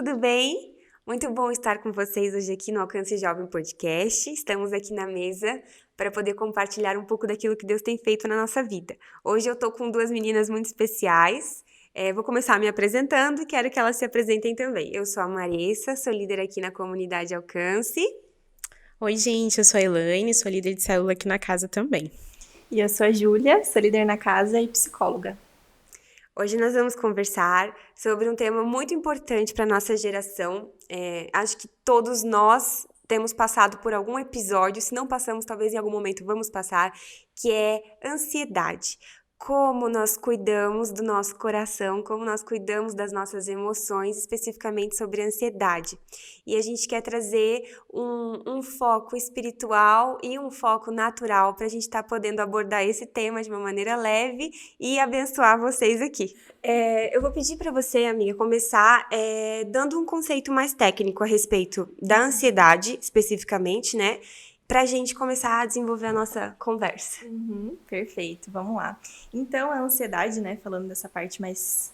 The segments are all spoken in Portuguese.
tudo bem? Muito bom estar com vocês hoje aqui no Alcance Jovem Podcast. Estamos aqui na mesa para poder compartilhar um pouco daquilo que Deus tem feito na nossa vida. Hoje eu estou com duas meninas muito especiais. Vou começar me apresentando e quero que elas se apresentem também. Eu sou a Marissa, sou líder aqui na comunidade Alcance. Oi, gente, eu sou a Elaine, sou líder de célula aqui na casa também. E eu sou a Júlia, sou líder na casa e psicóloga. Hoje nós vamos conversar sobre um tema muito importante para a nossa geração. Acho que todos nós temos passado por algum episódio, se não passamos, talvez em algum momento vamos passar, que é ansiedade. Como nós cuidamos do nosso coração, como nós cuidamos das nossas emoções, especificamente sobre a ansiedade. E a gente quer trazer um foco espiritual e um foco natural para a gente estar podendo abordar esse tema de uma maneira leve e abençoar vocês aqui. Eu vou pedir para você, amiga, começar dando um conceito mais técnico a respeito da ansiedade, especificamente, né? Pra gente começar a desenvolver a nossa conversa. Perfeito, vamos lá. Então, a ansiedade, né, falando dessa parte mais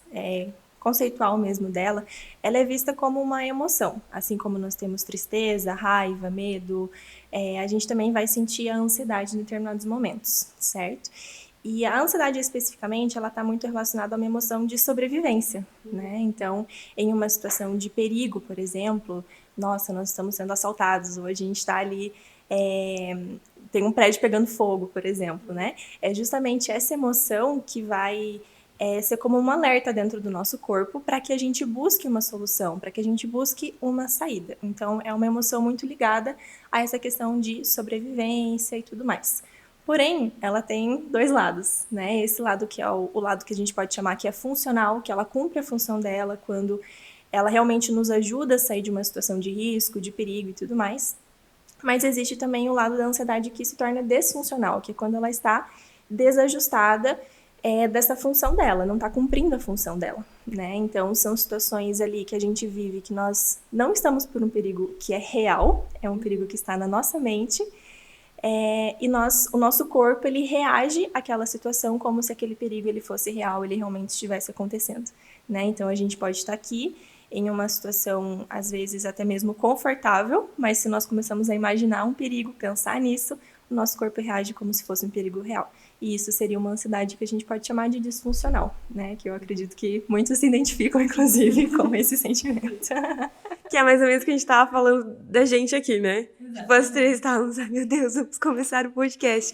conceitual mesmo dela, ela é vista como uma emoção. Assim como nós temos tristeza, raiva, medo, a gente também vai sentir a ansiedade em determinados momentos, certo? E a ansiedade especificamente, ela está muito relacionada a uma emoção de sobrevivência, né? Então, em uma situação de perigo, por exemplo, nossa, nós estamos sendo assaltados, ou a gente está ali... tem um prédio pegando fogo, por exemplo, né? É justamente essa emoção que vai ser como um alerta dentro do nosso corpo para que a gente busque uma solução, para que a gente busque uma saída. Então, é uma emoção muito ligada a essa questão de sobrevivência e tudo mais. Porém, ela tem dois lados, né? Esse lado que é o lado que a gente pode chamar que é funcional, que ela cumpre a função dela quando ela realmente nos ajuda a sair de uma situação de risco, de perigo e tudo mais. Mas existe também o lado da ansiedade que se torna disfuncional, que é quando ela está desajustada dessa função dela, não está cumprindo a função dela, né? Então, são situações ali que a gente vive que nós não estamos por um perigo que é real, é um perigo que está na nossa mente, e o nosso corpo, ele reage àquela situação como se aquele perigo ele fosse real, ele realmente estivesse acontecendo, né? Então, a gente pode estar aqui em uma situação, às vezes, até mesmo confortável, mas se nós começamos a imaginar um perigo, pensar nisso, o nosso corpo reage como se fosse um perigo real. E isso seria uma ansiedade que a gente pode chamar de disfuncional, né? Que eu acredito que muitos se identificam, inclusive, com esse sentimento. Que é mais ou menos o que a gente tava falando da gente aqui, né? Exatamente. Tipo, as três estávamos, ai meu Deus, vamos começar o podcast.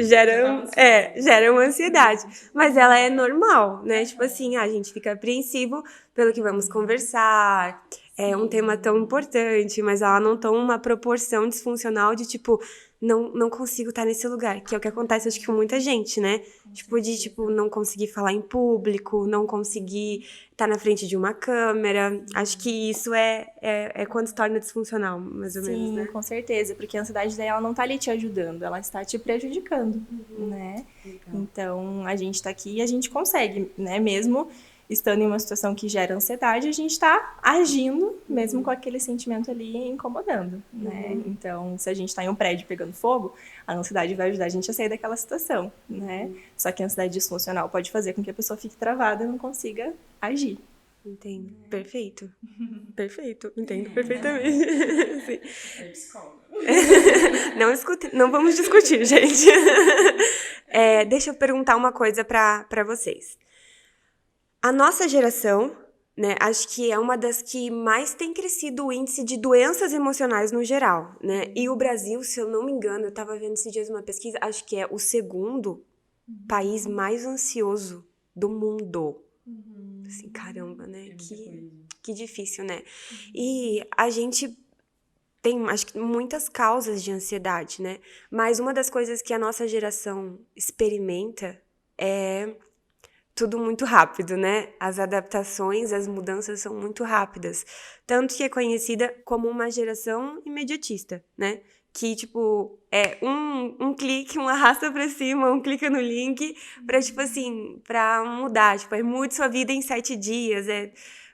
Gera uma ansiedade. Mas ela é normal, né? Tipo assim, a gente fica apreensivo pelo que vamos conversar. É um tema tão importante, mas ela não toma uma proporção disfuncional de tipo, não consigo estar nesse lugar, que é o que acontece, acho que com muita gente, né? Tipo, não conseguir falar em público, não conseguir estar na frente de uma câmera. Acho que isso é quando se torna disfuncional, mais ou menos, né? Sim, com certeza, porque a ansiedade dela não tá ali te ajudando, ela está te prejudicando, né? Legal. Então, a gente tá aqui e a gente consegue, né? Mesmo estando em uma situação que gera ansiedade, a gente está agindo mesmo com aquele sentimento ali incomodando, né? Então, se a gente está em um prédio pegando fogo, a ansiedade vai ajudar a gente a sair daquela situação, né? Só que a ansiedade disfuncional pode fazer com que a pessoa fique travada e não consiga agir. Entendo. Perfeito. Perfeito. Entendo perfeitamente. Sim. É psicóloga. Não vamos discutir, gente. Deixa eu perguntar uma coisa para vocês. A nossa geração, né, acho que é uma das que mais tem crescido o índice de doenças emocionais no geral, né? E o Brasil, se eu não me engano, eu estava vendo esses dias uma pesquisa, acho que é o segundo país mais ansioso do mundo. Assim, caramba, né? Que difícil, né? E a gente tem, acho que, muitas causas de ansiedade, né? Mas uma das coisas que a nossa geração experimenta é tudo muito rápido, né? As adaptações, as mudanças são muito rápidas. Tanto que é conhecida como uma geração imediatista, né? Que, tipo, é um clique, um arrasta pra cima, um clica no link pra, tipo assim, pra mudar. Tipo, mude sua vida em 7 dias.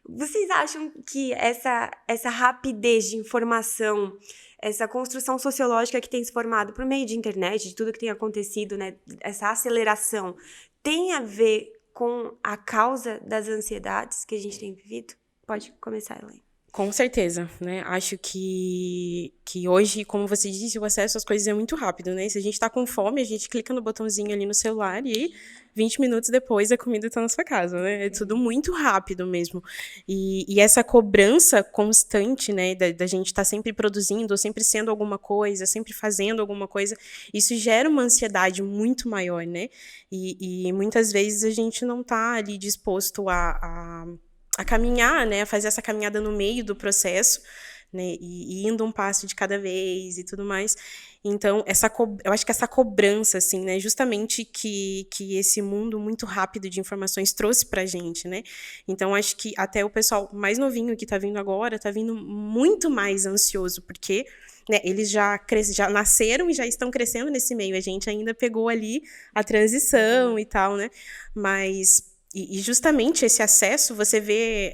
Vocês acham que essa rapidez de informação, essa construção sociológica que tem se formado por meio de internet, de tudo que tem acontecido, né? Essa aceleração, tem a ver com a causa das ansiedades que a gente tem vivido? pode começar, Elaine. Com certeza, né? Acho que hoje, como você disse, o acesso às coisas é muito rápido, né? Se a gente tá com fome, a gente clica no botãozinho ali no celular e 20 minutos depois a comida tá na sua casa, né? É tudo muito rápido mesmo. E essa cobrança constante, né, da gente estar sempre produzindo, sempre sendo alguma coisa, sempre fazendo alguma coisa, isso gera uma ansiedade muito maior, né? E muitas vezes a gente não tá ali disposto a caminhar, né, a fazer essa caminhada no meio do processo, né, e indo um passo de cada vez e tudo mais. Então, eu acho que essa cobrança, assim, né, justamente que esse mundo muito rápido de informações trouxe pra gente, né. Então, acho que até o pessoal mais novinho que tá vindo agora, tá vindo muito mais ansioso, porque, né, eles já nasceram e já estão crescendo nesse meio. A gente ainda pegou ali a transição e tal, né, mas... E justamente esse acesso, você vê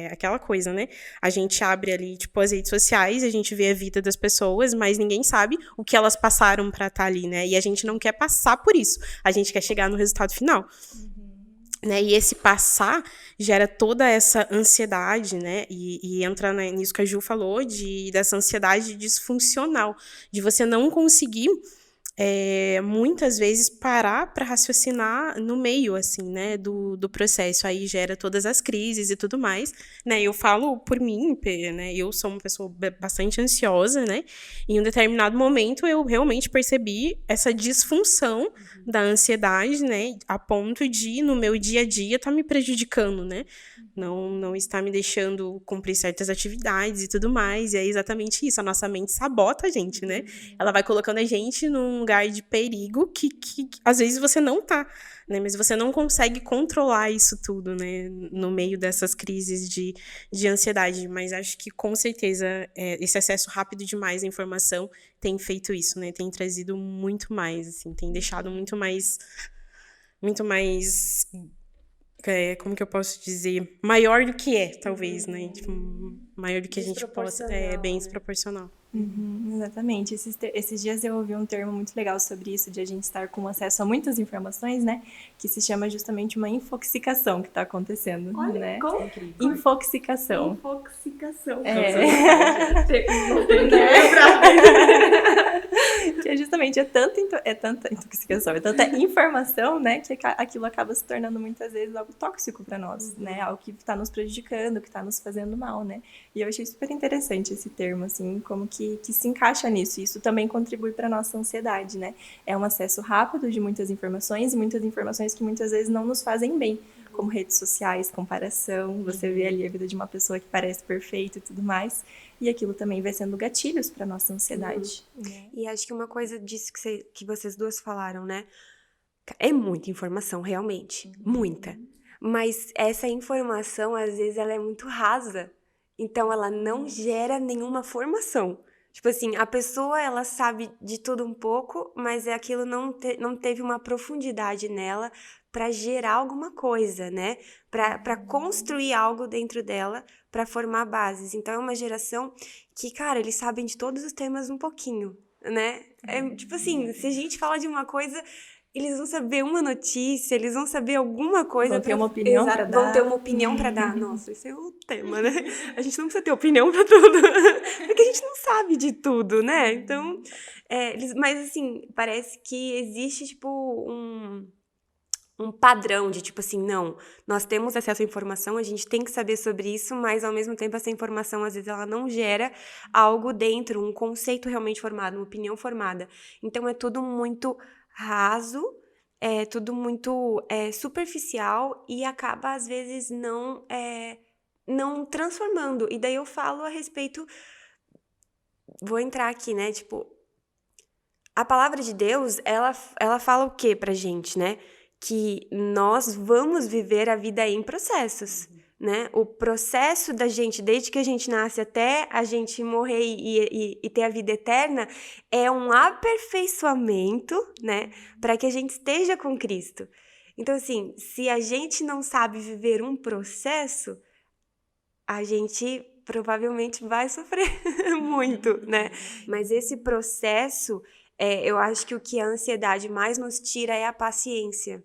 aquela coisa, né? A gente abre ali, tipo, as redes sociais, a gente vê a vida das pessoas, mas ninguém sabe o que elas passaram pra estar ali, né? E a gente não quer passar por isso. A gente quer chegar no resultado final. Né? E esse passar gera toda essa ansiedade, né? E entra nisso que a Ju falou, dessa ansiedade disfuncional, de você não conseguir... muitas vezes parar para raciocinar no meio, assim, né, do processo. Aí gera todas as crises e tudo mais, né, eu falo por mim, né, eu sou uma pessoa bastante ansiosa, né, e em um determinado momento eu realmente percebi essa disfunção da ansiedade, né, a ponto de, no meu dia a dia, tá me prejudicando, né, não está me deixando cumprir certas atividades e tudo mais, e é exatamente isso, a nossa mente sabota a gente, né, ela vai colocando a gente num lugar de perigo que às vezes você não tá, né, mas você não consegue controlar isso tudo, né, no meio dessas crises de ansiedade, mas acho que com certeza esse acesso rápido demais à informação tem feito isso, né, tem trazido muito mais, assim, tem deixado muito mais como que eu posso dizer, maior do que talvez, né, tipo, maior do que a gente possa, bem desproporcional. Exatamente. Esses dias eu ouvi um termo muito legal sobre isso, de a gente estar com acesso a muitas informações, né? Que se chama justamente uma infoxicação que está acontecendo, né? Infoxicação. Infoxicação. Que é justamente tanta intoxicação, é tanta informação, né? Que aquilo acaba se tornando muitas vezes algo tóxico para nós, né? Algo que está nos prejudicando, que está nos fazendo mal, né? E eu achei super interessante esse termo, assim, como que se encaixa nisso. E isso também contribui para a nossa ansiedade, né? É um acesso rápido de muitas informações, e muitas informações que muitas vezes não nos fazem bem, como redes sociais, comparação, você vê ali a vida de uma pessoa que parece perfeita e tudo mais, e aquilo também vai sendo gatilhos para nossa ansiedade. E acho que uma coisa disso que vocês duas falaram, né? É muita informação, realmente. Muita. Mas essa informação, às vezes, ela é muito rasa. Então, ela não gera nenhuma formação. Tipo assim, a pessoa, ela sabe de tudo um pouco, mas aquilo não teve uma profundidade nela para gerar alguma coisa, né? Para construir algo dentro dela, para formar bases. Então, é uma geração que, cara, eles sabem de todos os temas um pouquinho, né? Tipo assim, se a gente fala de uma coisa... Eles vão saber uma notícia, eles vão saber alguma coisa. Vão ter uma opinião para dar. Vão ter uma opinião para dar. Nossa, esse é o tema, né? A gente não precisa ter opinião para tudo. Porque a gente não sabe de tudo, né? Então, mas assim, parece que existe, tipo, um padrão de, tipo assim, não, nós temos acesso à informação, a gente tem que saber sobre isso, mas, ao mesmo tempo, essa informação, às vezes, ela não gera algo dentro, um conceito realmente formado, uma opinião formada. Então, é tudo muito... raso, é tudo muito superficial e acaba, às vezes, não transformando. E daí eu falo a respeito... Vou entrar aqui, né? Tipo, a palavra de Deus, ela fala o quê pra gente, né? Que nós vamos viver a vida em processos, né? O processo da gente, desde que a gente nasce até a gente morrer e ter a vida eterna, é um aperfeiçoamento, né? Para que a gente esteja com Cristo. Então, assim, se a gente não sabe viver um processo, a gente provavelmente vai sofrer muito, né? Mas esse processo, eu acho que o que a ansiedade mais nos tira é a paciência.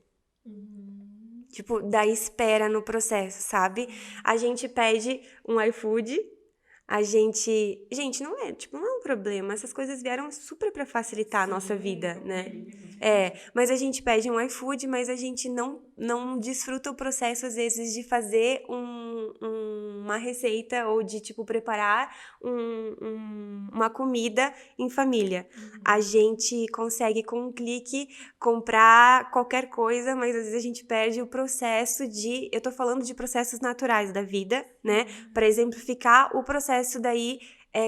tipo, da espera no processo, sabe? A gente pede um iFood, a gente... Gente, não é um problema. Essas coisas vieram super pra facilitar a nossa vida, né? Mas a gente pede um iFood, mas a gente não desfruta o processo, às vezes, de fazer uma receita ou de, tipo, preparar uma comida em família. A gente consegue, com um clique, comprar qualquer coisa, mas às vezes a gente perde o processo de... Eu tô falando de processos naturais da vida, né? Para exemplificar o processo daí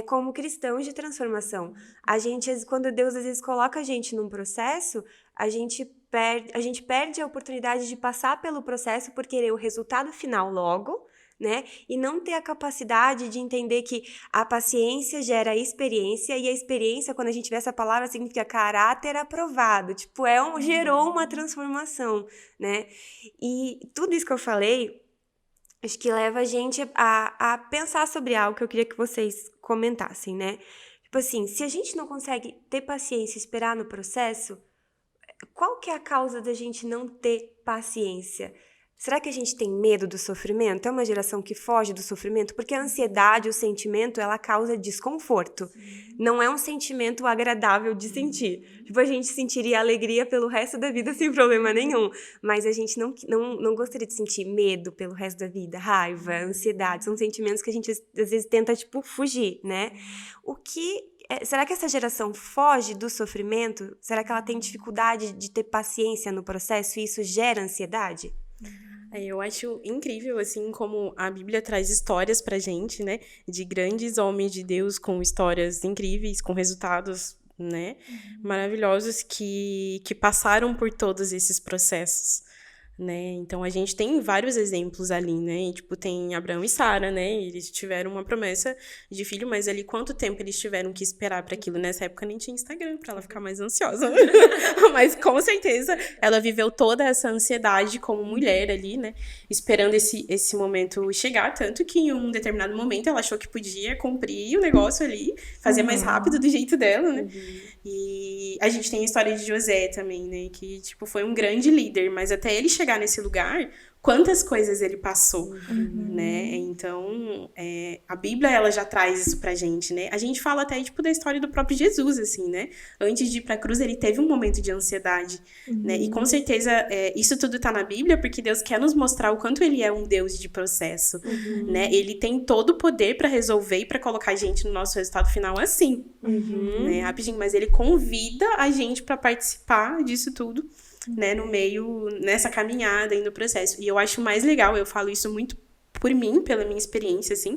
como cristãos de transformação. A gente, quando Deus às vezes coloca a gente num processo, a gente perde a oportunidade de passar pelo processo por querer o resultado final logo, né? E não ter a capacidade de entender que a paciência gera experiência, e a experiência, quando a gente vê essa palavra, significa caráter aprovado. Tipo, gerou uma transformação, né? E tudo isso que eu falei, acho que leva a gente a pensar sobre algo que eu queria que vocês comentassem, né? Tipo assim, se a gente não consegue ter paciência e esperar no processo, qual que é a causa da gente não ter paciência? Será que a gente tem medo do sofrimento? É uma geração que foge do sofrimento? Porque a ansiedade, o sentimento, ela causa desconforto. Não é um sentimento agradável de sentir. Tipo, a gente sentiria alegria pelo resto da vida sem problema nenhum. Mas a gente não gostaria de sentir medo pelo resto da vida, raiva, ansiedade. São sentimentos que a gente, às vezes, tenta, tipo, fugir, né? Será que essa geração foge do sofrimento? Será que ela tem dificuldade de ter paciência no processo e isso gera ansiedade? Eu acho incrível, assim, como a Bíblia traz histórias pra gente, né? De grandes homens de Deus com histórias incríveis, com resultados, né? Maravilhosos que passaram por todos esses processos, né? Então, a gente tem vários exemplos ali, né? E, tipo, tem Abraão e Sara, né? Eles tiveram uma promessa de filho, mas ali quanto tempo eles tiveram que esperar para aquilo? Nessa época nem tinha Instagram para ela ficar mais ansiosa. Mas, com certeza, ela viveu toda essa ansiedade como mulher ali, né? Esperando esse momento chegar, tanto que em um determinado momento ela achou que podia cumprir o negócio ali, fazer mais rápido do jeito dela, né? E a gente tem a história de José também, né? Que, tipo, foi um grande líder, mas até ele chegar nesse lugar, quantas coisas ele passou, né? Então, a Bíblia, ela já traz isso pra gente, né? A gente fala até, tipo, da história do próprio Jesus, assim, né? Antes de ir pra cruz, ele teve um momento de ansiedade, né? E com certeza, isso tudo tá na Bíblia, porque Deus quer nos mostrar o quanto ele é um Deus de processo, né? Ele tem todo o poder pra resolver e pra colocar a gente no nosso resultado final assim, né? Rapidinho, mas ele convida a gente pra participar disso tudo, né, no meio, nessa caminhada e no processo. E eu acho mais legal, eu falo isso muito por mim, pela minha experiência, assim,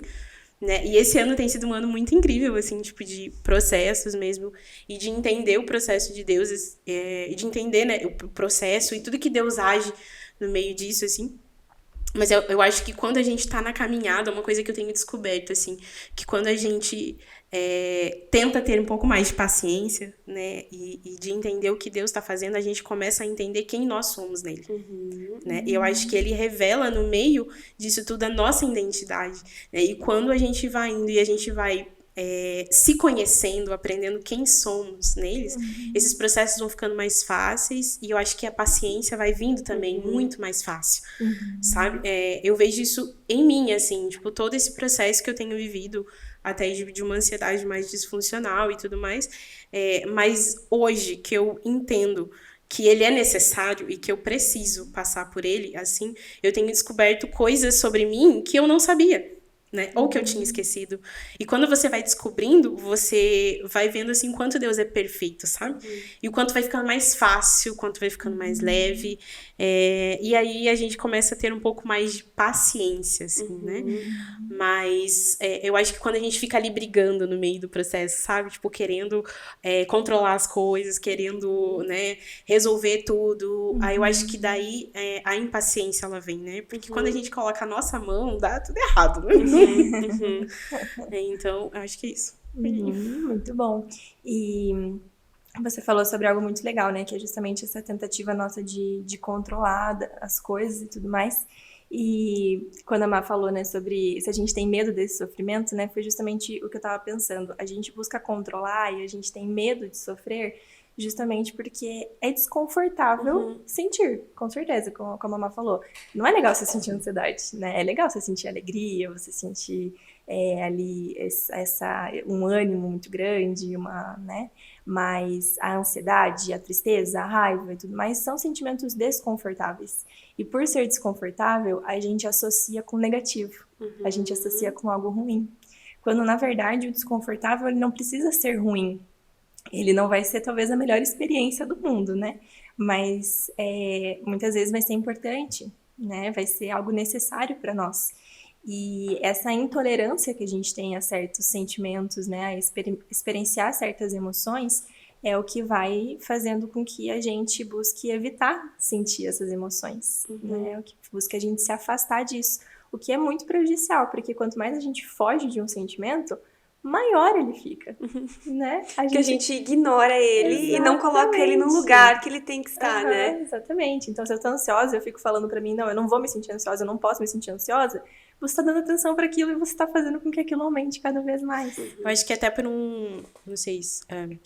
né, e esse ano tem sido um ano muito incrível, assim, tipo, de processos mesmo, e de entender o processo de Deus, e de entender, né, o processo e tudo que Deus age no meio disso, assim. Mas eu acho que quando a gente tá na caminhada, uma coisa que eu tenho descoberto, assim, que quando a gente tenta ter um pouco mais de paciência, né, e de entender o que Deus tá fazendo, a gente começa a entender quem nós somos nele, né, e eu acho que ele revela no meio disso tudo a nossa identidade, né, e quando a gente vai indo e a gente vai se conhecendo, aprendendo quem somos neles, esses processos vão ficando mais fáceis, e eu acho que a paciência vai vindo também muito mais fácil, sabe? Eu vejo isso em mim, assim, tipo, todo esse processo que eu tenho vivido, até de uma ansiedade mais disfuncional e tudo mais, mas hoje que eu entendo que ele é necessário e que eu preciso passar por ele, assim, eu tenho descoberto coisas sobre mim que eu não sabia, né? Ou que eu tinha esquecido. E quando você vai descobrindo, você vai vendo assim o quanto Deus é perfeito, sabe? E o quanto vai ficando mais fácil, o quanto vai ficando mais leve. E aí a gente começa a ter um pouco mais de paciência, assim, né? Mas eu acho que quando a gente fica ali brigando no meio do processo, sabe? Tipo, querendo controlar as coisas, querendo, né, resolver tudo. Aí eu acho que daí a impaciência, ela vem, né? Porque quando a gente coloca a nossa mão, dá tudo errado, né? Então, eu acho que é isso. Muito bom. E você falou sobre algo muito legal, né? Que é justamente essa tentativa nossa de controlar as coisas e tudo mais. E quando a Má falou, né, sobre se a gente tem medo desse sofrimento, né? Foi justamente o que eu tava pensando. A gente busca controlar e a gente tem medo de sofrer justamente porque é desconfortável sentir, com certeza, como a mamá falou. Não é legal você sentir ansiedade, né? É legal você sentir alegria, você sentir ali um ânimo muito grande, né? Mas a ansiedade, a tristeza, a raiva e tudo mais são sentimentos desconfortáveis. E por ser desconfortável, a gente associa com negativo, a gente associa com algo ruim. Quando, na verdade, o desconfortável ele não precisa ser ruim. Ele não vai ser, talvez, a melhor experiência do mundo, né? Mas muitas vezes vai ser importante, né? Vai ser algo necessário para nós. E essa intolerância que a gente tem a certos sentimentos, né? A experienciar certas emoções, é o que vai fazendo com que a gente busque evitar sentir essas emoções, né? É o que busca a gente se afastar disso. O que é muito prejudicial, porque quanto mais a gente foge de um sentimento, maior ele fica, né? Que a gente ignora ele e não coloca ele no lugar que ele tem que estar, né? Exatamente. Então, se eu tô ansiosa, eu fico falando pra mim, não, eu não vou me sentir ansiosa, eu não posso me sentir ansiosa. Você tá dando atenção para aquilo e você tá fazendo com que aquilo aumente cada vez mais. Eu acho que até por não sei se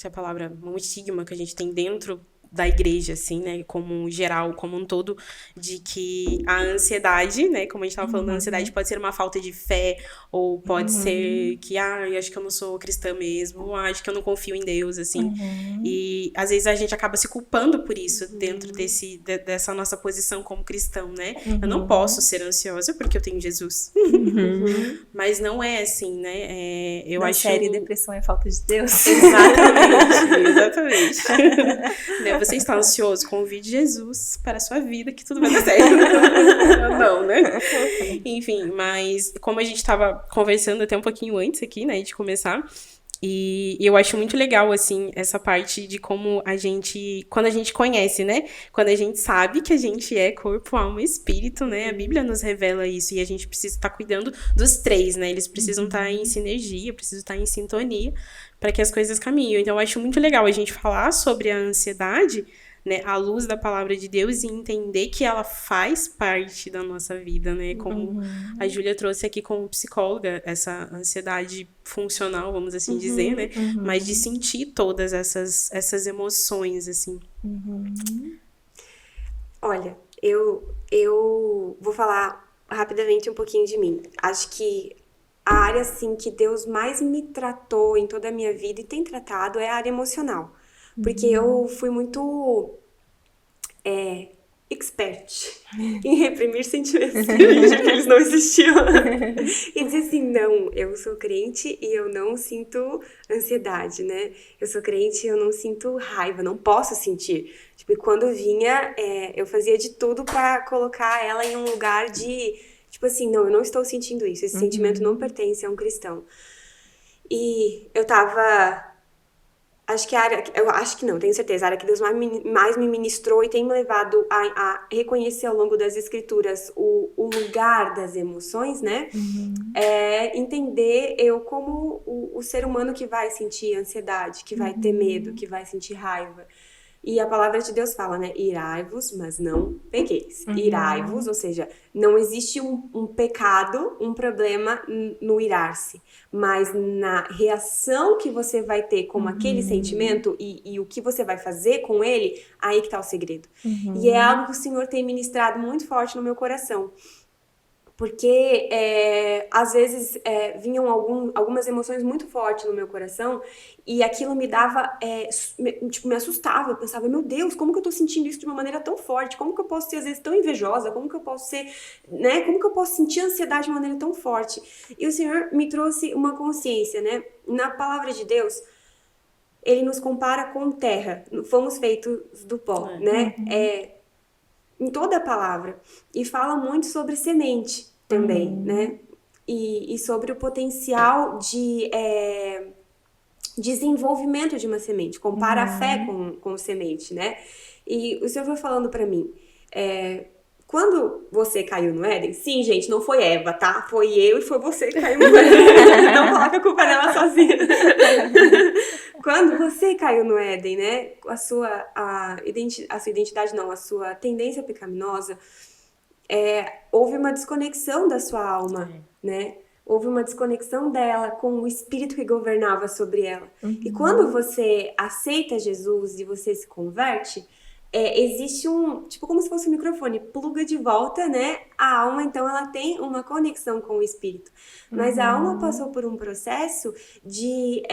a palavra, um estigma que a gente tem dentro da igreja, assim, né, como geral, como um todo, de que a ansiedade, né, como a gente tava falando, a ansiedade pode ser uma falta de fé, ou pode ser que, eu acho que eu não sou cristã mesmo, ou acho que eu não confio em Deus, assim, e às vezes a gente acaba se culpando por isso, dentro dessa nossa posição como cristão, né, eu não posso ser ansiosa porque eu tenho Jesus, mas não é assim, né, eu acho... série Depressão é Falta de Deus. Exatamente. Você está ansioso? Convide Jesus para a sua vida, que tudo vai dar certo. Não, né? Enfim, mas como a gente estava conversando até um pouquinho antes aqui, né, de começar, e eu acho muito legal, assim, essa parte de como quando a gente conhece, né, quando a gente sabe que a gente é corpo, alma e espírito, né, a Bíblia nos revela isso, e a gente precisa estar cuidando dos três, né, eles precisam estar em sinergia, precisam estar em sintonia, para que as coisas caminhem. Então, eu acho muito legal a gente falar sobre a ansiedade, né, à luz da palavra de Deus e entender que ela faz parte da nossa vida, né, como a Júlia trouxe aqui como psicóloga, essa ansiedade funcional, vamos assim dizer, né, mas de sentir todas essas emoções, assim. Olha, eu vou falar rapidamente um pouquinho de mim. Acho que a área, assim, que Deus mais me tratou em toda a minha vida e tem tratado é a área emocional. Porque eu fui muito expert em reprimir sentimentos que eles não existiam. E dizer assim, não, eu sou crente e eu não sinto ansiedade, né? Eu sou crente e eu não sinto raiva, não posso sentir. Tipo, e quando vinha, eu fazia de tudo pra colocar ela em um lugar de... Tipo assim, não, eu não estou sentindo isso. Esse sentimento não pertence a um cristão. E eu tava... eu acho que não, tenho certeza. A área que Deus mais me ministrou e tem me levado a reconhecer ao longo das escrituras o lugar das emoções, né? É entender eu como o ser humano que vai sentir ansiedade, que vai ter medo, que vai sentir raiva. E a palavra de Deus fala, né? Irai-vos, mas não pequeis. Irai-vos, ou seja, não existe um pecado, um problema no irar-se. Mas na reação que você vai ter com aquele sentimento e o que você vai fazer com ele, aí que tá o segredo. E é algo que o Senhor tem ministrado muito forte no meu coração. Porque, às vezes, vinham algumas emoções muito fortes no meu coração e aquilo me dava, me assustava. Eu pensava, meu Deus, como que eu tô sentindo isso de uma maneira tão forte? Como que eu posso ser, às vezes, tão invejosa? Como que eu posso ser, né? Como que eu posso sentir ansiedade de uma maneira tão forte? E o Senhor me trouxe uma consciência, né? Na palavra de Deus, Ele nos compara com terra. Fomos feitos do pó, né? Em toda a palavra. E fala muito sobre semente também, né? E sobre o potencial de desenvolvimento de uma semente. Compara a fé com semente, né? E o Senhor foi falando pra mim, quando você caiu no Éden, sim, gente, não foi Eva, tá? Foi eu e foi você que caiu no Éden. Não coloca a culpa nela sozinha. Quando você caiu no Éden, né? A sua identidade não, a sua tendência pecaminosa, houve uma desconexão da sua alma, né? houve uma desconexão dela com o espírito que governava sobre ela. E quando você aceita Jesus e você se converte, existe tipo como se fosse um microfone, pluga de volta, né? A alma, então, ela tem uma conexão com o espírito. Mas a alma passou por um processo de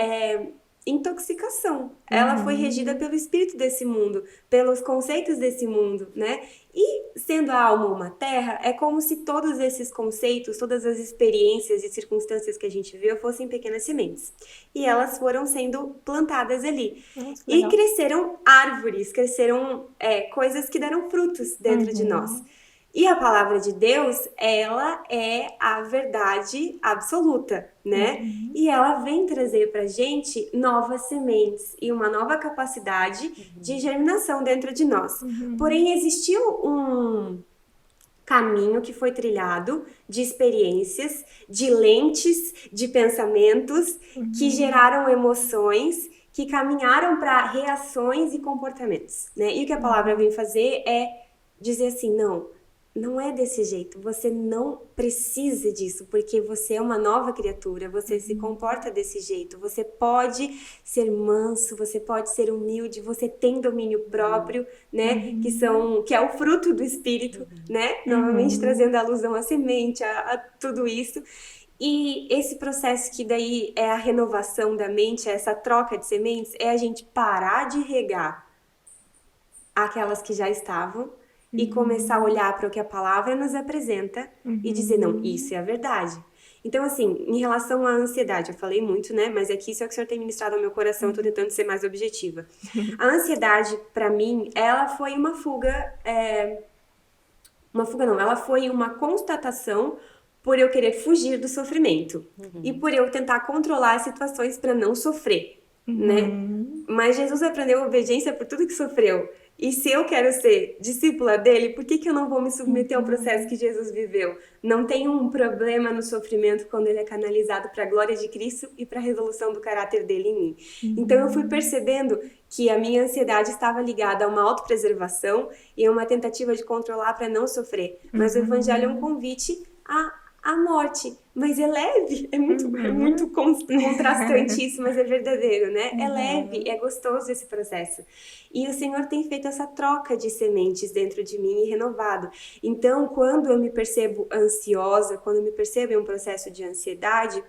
intoxicação. Ela foi regida pelo espírito desse mundo, pelos conceitos desse mundo, né? E sendo a alma uma terra, é como se todos esses conceitos, todas as experiências e circunstâncias que a gente vê fossem pequenas sementes. E elas foram sendo plantadas ali. E cresceram árvores, cresceram coisas que deram frutos dentro de nós. E a palavra de Deus, ela é a verdade absoluta, né? E ela vem trazer pra gente novas sementes e uma nova capacidade de germinação dentro de nós. Porém, existiu um caminho que foi trilhado de experiências, de lentes, de pensamentos que geraram emoções, que caminharam para reações e comportamentos, né? E o que a palavra vem fazer é dizer assim, não é desse jeito, você não precisa disso, porque você é uma nova criatura, você se comporta desse jeito, você pode ser manso, você pode ser humilde, você tem domínio próprio, né, que é o fruto do Espírito, né, novamente trazendo a alusão à semente, a tudo isso. E esse processo que daí é a renovação da mente, essa troca de sementes, é a gente parar de regar aquelas que já estavam, e começar a olhar para o que a palavra nos apresenta e dizer, não, isso é a verdade. Então, assim, em relação à ansiedade, eu falei muito, né? Mas aqui isso é o que o Senhor tem ministrado ao meu coração, eu tô tentando ser mais objetiva. A ansiedade, para mim, ela foi uma fuga... ela foi uma constatação por eu querer fugir do sofrimento. E por eu tentar controlar as situações para não sofrer, né? Mas Jesus aprendeu obediência por tudo que sofreu. E se eu quero ser discípula dele, por que eu não vou me submeter ao processo que Jesus viveu? Não tem um problema no sofrimento quando ele é canalizado para a glória de Cristo e para a resolução do caráter dele em mim. Então eu fui percebendo que a minha ansiedade estava ligada a uma autopreservação e a uma tentativa de controlar para não sofrer. Mas o evangelho é um convite à morte, mas é leve, é muito contrastante isso, mas é verdadeiro, né? É leve, é gostoso esse processo. E o Senhor tem feito essa troca de sementes dentro de mim e renovado. Então, quando eu me percebo ansiosa, quando eu me percebo em um processo de ansiedade,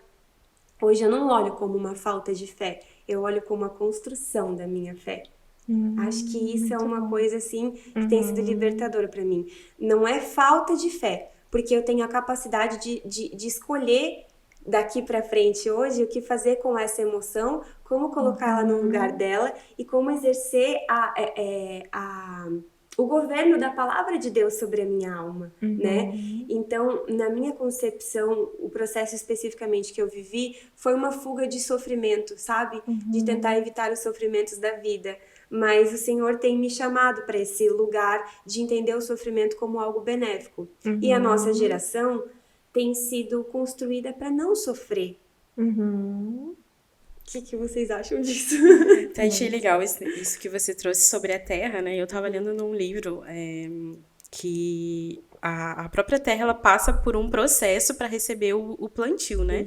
hoje eu não olho como uma falta de fé, eu olho como uma construção da minha fé. Acho que isso é uma coisa, assim, que tem sido libertadora para mim. Não é falta de fé, porque eu tenho a capacidade de escolher daqui para frente hoje o que fazer com essa emoção, como colocar ela no lugar dela e como exercer o governo da palavra de Deus sobre a minha alma, né? Então, na minha concepção, o processo especificamente que eu vivi foi uma fuga de sofrimento, sabe? De tentar evitar os sofrimentos da vida. Mas o Senhor tem me chamado para esse lugar de entender o sofrimento como algo benéfico. E a nossa geração tem sido construída para não sofrer. O que vocês acham disso? Então, achei legal isso que você trouxe sobre a terra, né? Eu estava lendo num livro que a própria terra ela passa por um processo para receber o plantio, né?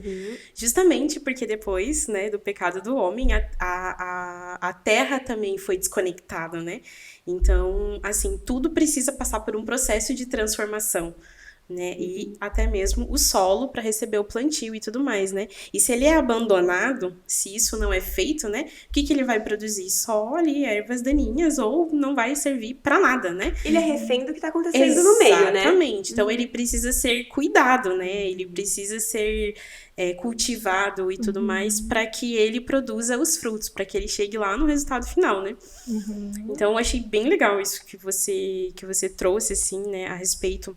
Justamente porque depois, né, do pecado do homem, a terra também foi desconectada, né? Então, assim, tudo precisa passar por um processo de transformação, né? E até mesmo o solo para receber o plantio e tudo mais, né? E se ele é abandonado, se isso não é feito, né? O que ele vai produzir? Só ali ervas daninhas ou não vai servir para nada, né? Ele é refém do que tá acontecendo no meio, né? Exatamente. Então ele precisa ser cuidado, né? Ele precisa ser cultivado e tudo mais para que ele produza os frutos, para que ele chegue lá no resultado final, né? Então eu achei bem legal isso que você trouxe, assim, né? A respeito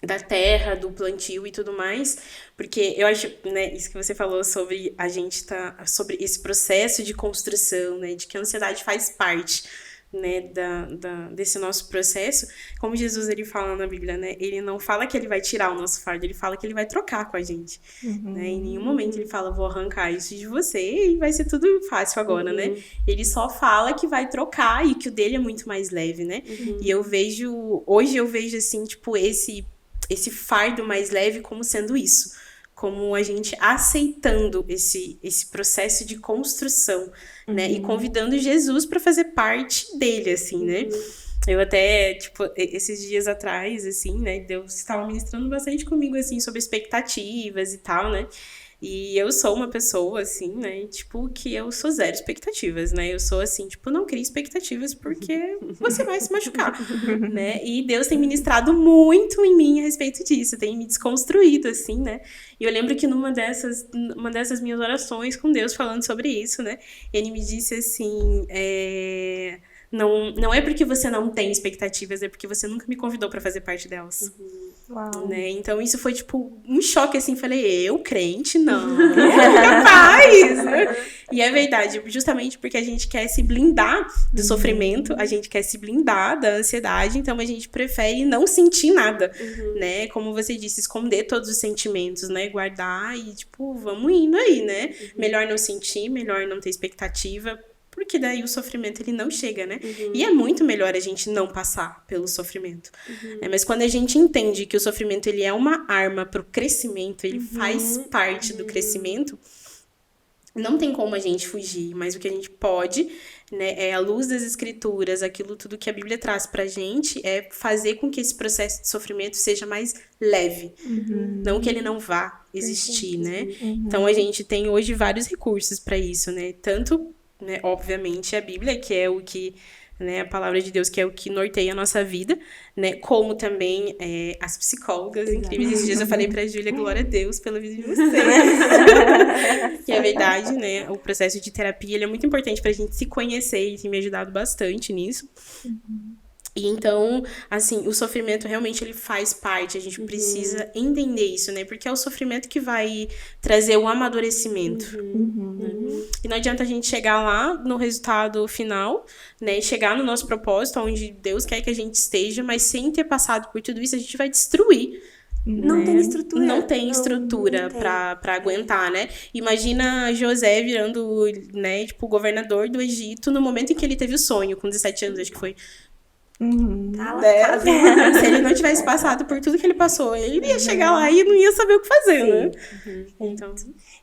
da terra, do plantio e tudo mais, porque eu acho, né, isso que você falou sobre a gente sobre esse processo de construção, né, de que a ansiedade faz parte, né, desse nosso processo, como Jesus, ele fala na Bíblia, né, ele não fala que ele vai tirar o nosso fardo, ele fala que ele vai trocar com a gente, né, em nenhum momento ele fala, vou arrancar isso de você e vai ser tudo fácil agora, né, ele só fala que vai trocar e que o dele é muito mais leve, né, e hoje eu vejo assim, tipo, esse fardo mais leve como sendo isso, como a gente aceitando esse processo de construção, né? E convidando Jesus para fazer parte dele, assim, né? Eu até, tipo, esses dias atrás, assim, né? Deus estava ministrando bastante comigo, assim, sobre expectativas e tal, né? E eu sou uma pessoa, assim, né, tipo, que eu sou zero expectativas, né? Eu sou assim, tipo, não crie expectativas porque você vai se machucar, né? E Deus tem ministrado muito em mim a respeito disso, tem me desconstruído, assim, né? E eu lembro que numa dessas minhas orações com Deus falando sobre isso, né? Ele me disse assim, não é porque você não tem expectativas, é porque você nunca me convidou pra fazer parte delas. Uau. Né? Então isso foi tipo um choque, assim, falei, eu, crente, não, capaz, né? E é verdade, justamente porque a gente quer se blindar do sofrimento, a gente quer se blindar da ansiedade, então a gente prefere não sentir nada, né? Como você disse, esconder todos os sentimentos, né? Guardar e tipo, vamos indo aí, né? Melhor não sentir, melhor não ter expectativa, porque daí o sofrimento ele não chega, né? E é muito melhor a gente não passar pelo sofrimento. Mas quando a gente entende que o sofrimento ele é uma arma para o crescimento, ele faz parte do crescimento, não tem como a gente fugir, mas o que a gente pode, né, é à luz das escrituras, aquilo tudo que a Bíblia traz pra gente, é fazer com que esse processo de sofrimento seja mais leve. Não que ele não vá existir, né? Então a gente tem hoje vários recursos para isso, né? Tanto, né, obviamente, a Bíblia, que é o que, né, a palavra de Deus, que é o que norteia a nossa vida, né, como também as psicólogas incríveis. Esses dias eu falei pra Júlia, glória a Deus pela vida de vocês. Que é verdade, né, o processo de terapia, ele é muito importante pra gente se conhecer e tem me ajudado bastante nisso. E então, assim, o sofrimento realmente ele faz parte, a gente precisa entender isso, né? Porque é o sofrimento que vai trazer o amadurecimento. E não adianta a gente chegar lá no resultado final, né? Chegar no nosso propósito, onde Deus quer que a gente esteja, mas sem ter passado por tudo isso, a gente vai destruir. Não tem estrutura. Não tem estrutura pra aguentar, né? Imagina José virando, né, tipo, governador do Egito no momento em que ele teve o sonho, com 17 anos, acho que foi. Tá lascado. Se ele não tivesse passado por tudo que ele passou, ele ia chegar lá e não ia saber o que fazer, né? Então...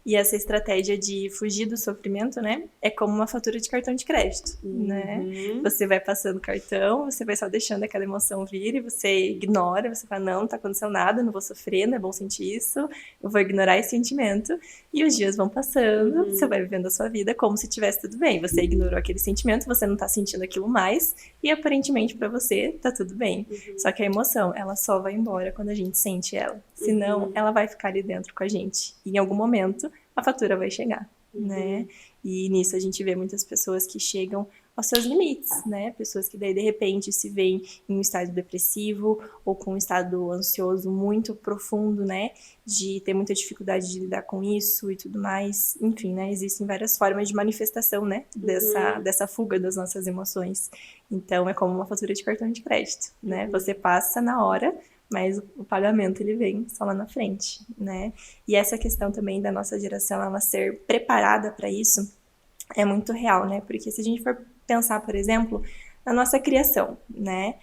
E essa estratégia de fugir do sofrimento, né? É como uma fatura de cartão de crédito, né? Você vai passando o cartão, você vai só deixando aquela emoção vir e você ignora, você fala, não tá acontecendo nada, não vou sofrer, não é bom sentir isso, eu vou ignorar esse sentimento. E os dias vão passando, você vai vivendo a sua vida como se tivesse tudo bem. Você ignorou aquele sentimento, você não tá sentindo aquilo mais e aparentemente pra você tá tudo bem. Só que a emoção, ela só vai embora quando a gente sente ela. Senão, ela vai ficar ali dentro com a gente. E em algum momento, a fatura vai chegar, né? E nisso a gente vê muitas pessoas que chegam aos seus limites, né? Pessoas que daí, de repente, se veem em um estado depressivo ou com um estado ansioso muito profundo, né? De ter muita dificuldade de lidar com isso e tudo mais. Enfim, né? Existem várias formas de manifestação, né? Dessa fuga das nossas emoções. Então, é como uma fatura de cartão de crédito, né? Você passa na hora, mas o pagamento ele vem só lá na frente, né? E essa questão também da nossa geração, ela ser preparada para isso, é muito real, né? Porque se a gente for pensar, por exemplo, na nossa criação, né?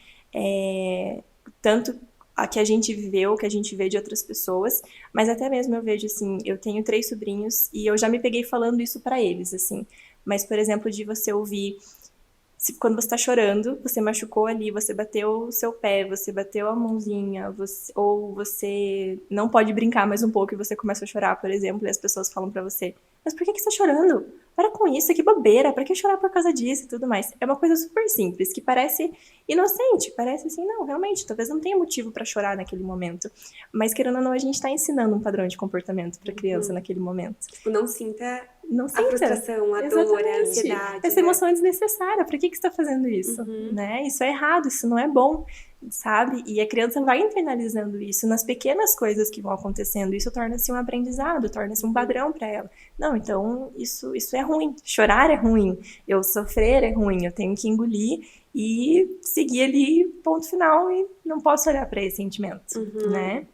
Tanto a que a gente viveu, que a gente vê de outras pessoas, mas até mesmo eu vejo, assim, eu tenho 3 sobrinhos e eu já me peguei falando isso para eles, assim. Mas, por exemplo, de você ouvir... Quando você tá chorando, você machucou ali, você bateu o seu pé, você bateu a mãozinha, ou você não pode brincar mais um pouco e você começa a chorar, por exemplo, e as pessoas falam pra você, mas por que você tá chorando? Para com isso, que bobeira, pra que chorar por causa disso e tudo mais? É uma coisa super simples, que parece inocente, parece assim, não, realmente, talvez não tenha motivo pra chorar naquele momento. Mas, querendo ou não, a gente tá ensinando um padrão de comportamento pra criança naquele momento. Tipo, não sinta a frustração, a dor, a ansiedade. Essa emoção é desnecessária. Pra que você está fazendo isso? Né? Isso é errado, isso não é bom, sabe? E a criança vai internalizando isso nas pequenas coisas que vão acontecendo. Isso torna-se um aprendizado, torna-se um padrão para ela. Não, então isso é ruim. Chorar é ruim. Eu sofrer é ruim. Eu tenho que engolir e seguir ali, ponto final, e não posso olhar para esse sentimento, né?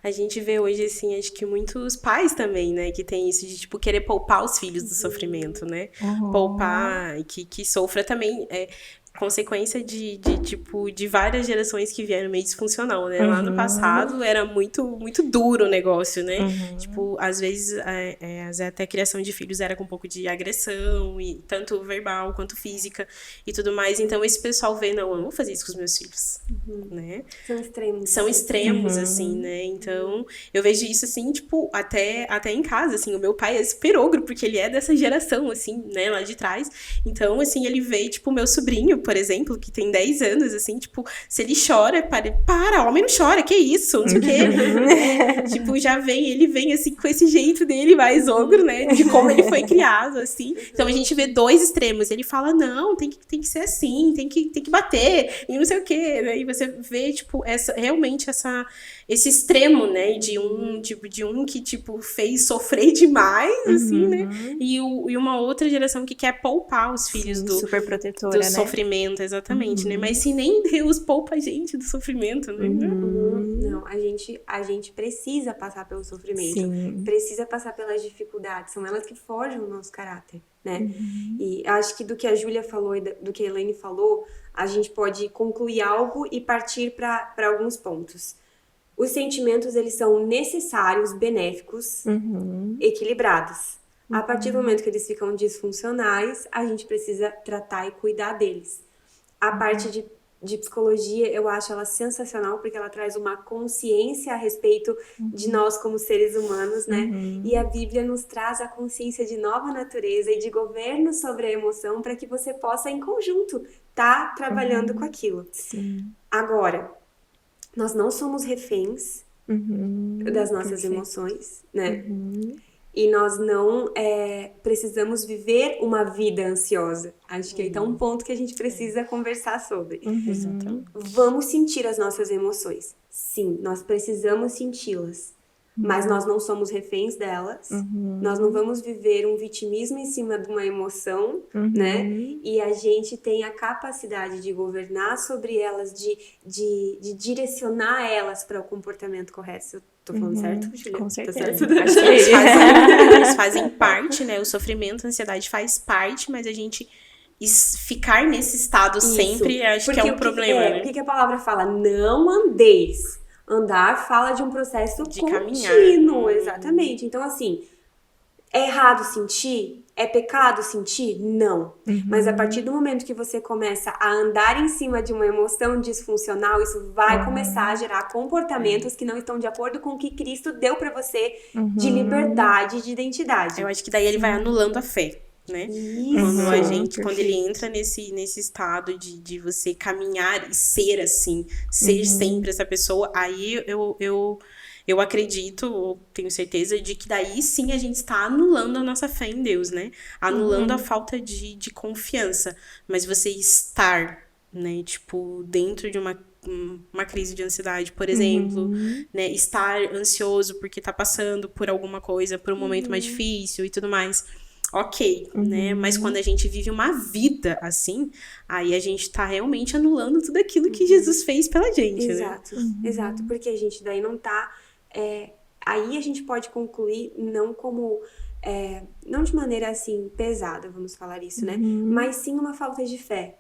A gente vê hoje, assim, acho que muitos pais também, né, que tem isso de, tipo, querer poupar os filhos do sofrimento, né? Poupar, que sofra também. consequência de várias gerações que vieram meio disfuncional, né? Lá no passado era muito, muito duro o negócio, né? Tipo, às vezes até a criação de filhos era com um pouco de agressão, e tanto verbal quanto física e tudo mais. Então esse pessoal vê, não, eu não vou fazer isso com os meus filhos, né? São extremos, assim, né? Então, eu vejo isso, assim, tipo, até em casa, assim, o meu pai é super ogro, porque ele é dessa geração, assim, né, lá de trás. Então, assim, ele vê, tipo, o meu sobrinho, por exemplo, que tem 10 anos, assim, tipo, se ele chora, para, homem não chora, que isso, não sei o quê. Né? Tipo, ele vem, assim, com esse jeito dele mais ogro, né, de como ele foi criado, assim. Então, a gente vê dois extremos. Ele fala, não, tem que ser assim, tem que bater, e não sei o quê. Né? E você vê, tipo, realmente esse extremo, né, de um que, tipo, fez sofrer demais, assim, né, e uma outra geração que quer poupar os filhos do sofrimento, exatamente, né, mas se nem Deus poupa a gente do sofrimento, né. Não, a gente precisa passar pelo sofrimento, precisa passar pelas dificuldades, são elas que forjam o nosso caráter, né, e acho que do que a Júlia falou e do que a Elaine falou, a gente pode concluir algo e partir para alguns pontos. Os sentimentos, eles são necessários, benéficos, equilibrados. A partir do momento que eles ficam disfuncionais, a gente precisa tratar e cuidar deles. A parte de psicologia, eu acho ela sensacional, porque ela traz uma consciência a respeito de nós como seres humanos, né? E a Bíblia nos traz a consciência de nova natureza e de governo sobre a emoção para que você possa, em conjunto, estar trabalhando com aquilo. Agora, nós não somos reféns das nossas emoções, né? E nós não precisamos viver uma vida ansiosa. Acho que aí tá um ponto que a gente precisa conversar sobre. Vamos sentir as nossas emoções. Sim, nós precisamos senti-las. Mas nós não somos reféns delas. Nós não vamos viver um vitimismo em cima de uma emoção, né? E a gente tem a capacidade de governar sobre elas, de direcionar elas para o comportamento correto. Eu tô falando certo, Julia? Com certeza. Tá certo? Acho que eles fazem parte, né? O sofrimento, a ansiedade faz parte, mas a gente ficar nesse estado sempre, acho que é um problema, né? O que a palavra fala? Não andeis. Andar fala de um processo de contínuo, caminhar. Exatamente. Então, assim, é errado sentir? É pecado sentir? Não. Mas a partir do momento que você começa a andar em cima de uma emoção disfuncional, isso vai começar a gerar comportamentos que não estão de acordo com o que Cristo deu pra você de liberdade, de identidade. Eu acho que daí ele vai anulando a fé. Né? Quando ele entra nesse estado de você caminhar e ser assim, ser sempre essa pessoa, aí eu acredito, tenho certeza de que daí sim a gente está anulando a nossa fé em Deus, né? Anulando a falta de confiança, mas você estar, né, tipo, dentro de uma crise de ansiedade, por exemplo, né, estar ansioso porque tá passando por alguma coisa, por um momento mais difícil e tudo mais. Ok, né? Mas quando a gente vive uma vida assim, aí a gente tá realmente anulando tudo aquilo que Jesus fez pela gente, exato, né? Exato, porque a gente daí não tá... aí a gente pode concluir não como... não de maneira assim pesada, vamos falar isso, né? Mas sim uma falta de fé.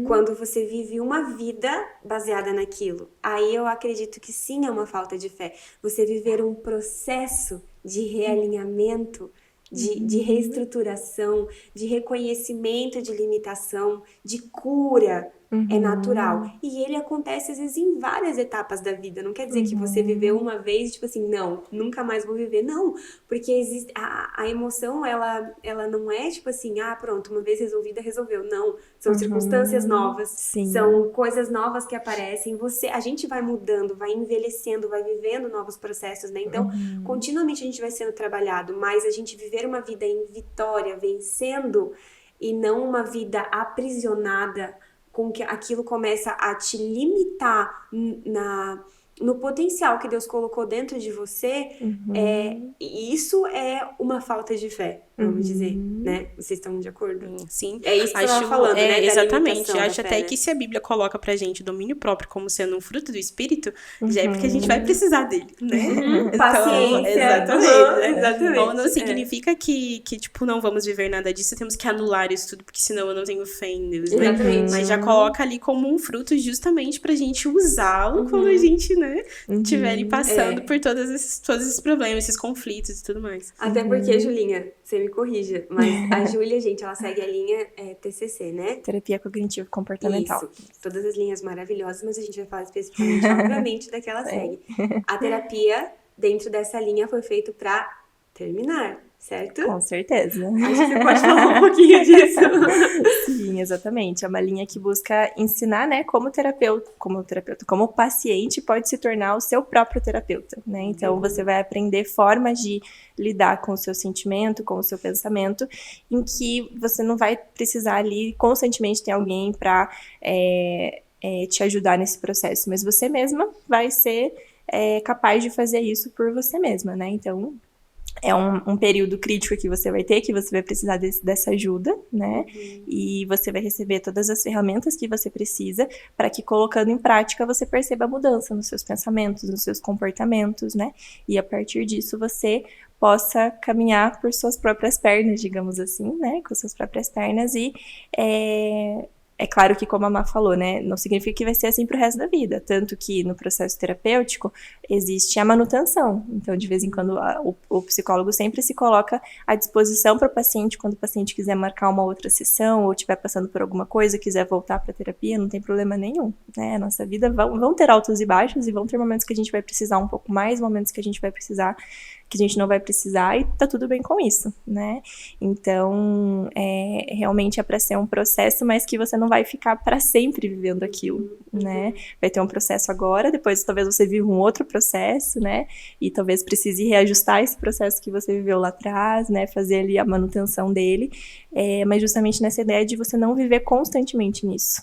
Quando você vive uma vida baseada naquilo, aí eu acredito que sim é uma falta de fé. Você viver um processo de realinhamento, de reestruturação, de reconhecimento de limitação, de cura, é natural. E ele acontece, às vezes, em várias etapas da vida. Não quer dizer que você viveu uma vez, tipo assim, não, nunca mais vou viver. Não, porque existe, a emoção, ela não é, tipo assim, pronto, uma vez resolvida, resolveu. Não, são circunstâncias novas, são coisas novas que aparecem. A gente vai mudando, vai envelhecendo, vai vivendo novos processos, né? Então, continuamente a gente vai sendo trabalhado, mas a gente viver uma vida em vitória, vencendo, e não uma vida aprisionada com que aquilo começa a te limitar no potencial que Deus colocou dentro de você, e isso é uma falta de fé, vamos dizer, né? Vocês estão de acordo? Sim. É isso que você tava falando, né? Da Exatamente. limitação da Acho fé, até né? que se a Bíblia coloca pra gente domínio próprio como sendo um fruto do Espírito, já é porque a gente vai precisar dele, né? Paciência. Exatamente. Né? Exatamente. Então, não significa que, tipo, não vamos viver nada disso, temos que anular isso tudo, porque senão eu não tenho fé em Deus, né? Exatamente. Mas já coloca ali como um fruto justamente pra gente usá-lo quando a gente, né, estiver ali passando por todos esses problemas, esses conflitos e tudo mais. Até porque, Julinha, você me corrija, mas a Júlia, gente, ela segue a linha TCC, né? Terapia cognitivo comportamental. Isso. Todas as linhas maravilhosas, mas a gente vai falar especificamente, obviamente, da que ela segue. A terapia, dentro dessa linha, foi feita pra terminar, certo? Com certeza. Acho que você pode falar um pouquinho disso. Sim, exatamente. É uma linha que busca ensinar, né, como o paciente pode se tornar o seu próprio terapeuta, né? Então, você vai aprender formas de lidar com o seu sentimento, com o seu pensamento, em que você não vai precisar ali constantemente ter alguém para te ajudar nesse processo, mas você mesma vai ser capaz de fazer isso por você mesma, né? Então, é um período crítico que você vai ter, que você vai precisar dessa ajuda, né? E você vai receber todas as ferramentas que você precisa para que, colocando em prática, você perceba a mudança nos seus pensamentos, nos seus comportamentos, né? E a partir disso você possa caminhar por suas próprias pernas, digamos assim, né? Com suas próprias pernas e é claro que, como a Má falou, né, não significa que vai ser assim pro resto da vida. Tanto que no processo terapêutico existe a manutenção. Então, de vez em quando, o psicólogo sempre se coloca à disposição para o paciente, quando o paciente quiser marcar uma outra sessão ou estiver passando por alguma coisa, quiser voltar para a terapia, não tem problema nenhum, né? A nossa vida vão ter altos e baixos e vão ter momentos que a gente vai precisar um pouco mais, momentos que a gente vai precisar, que a gente não vai precisar, e tá tudo bem com isso, né? Então, realmente é para ser um processo, mas que você não vai ficar para sempre vivendo aquilo, né? Vai ter um processo agora, depois talvez você viva um outro processo, né? E talvez precise reajustar esse processo que você viveu lá atrás, né? Fazer ali a manutenção dele, mas justamente nessa ideia de você não viver constantemente nisso.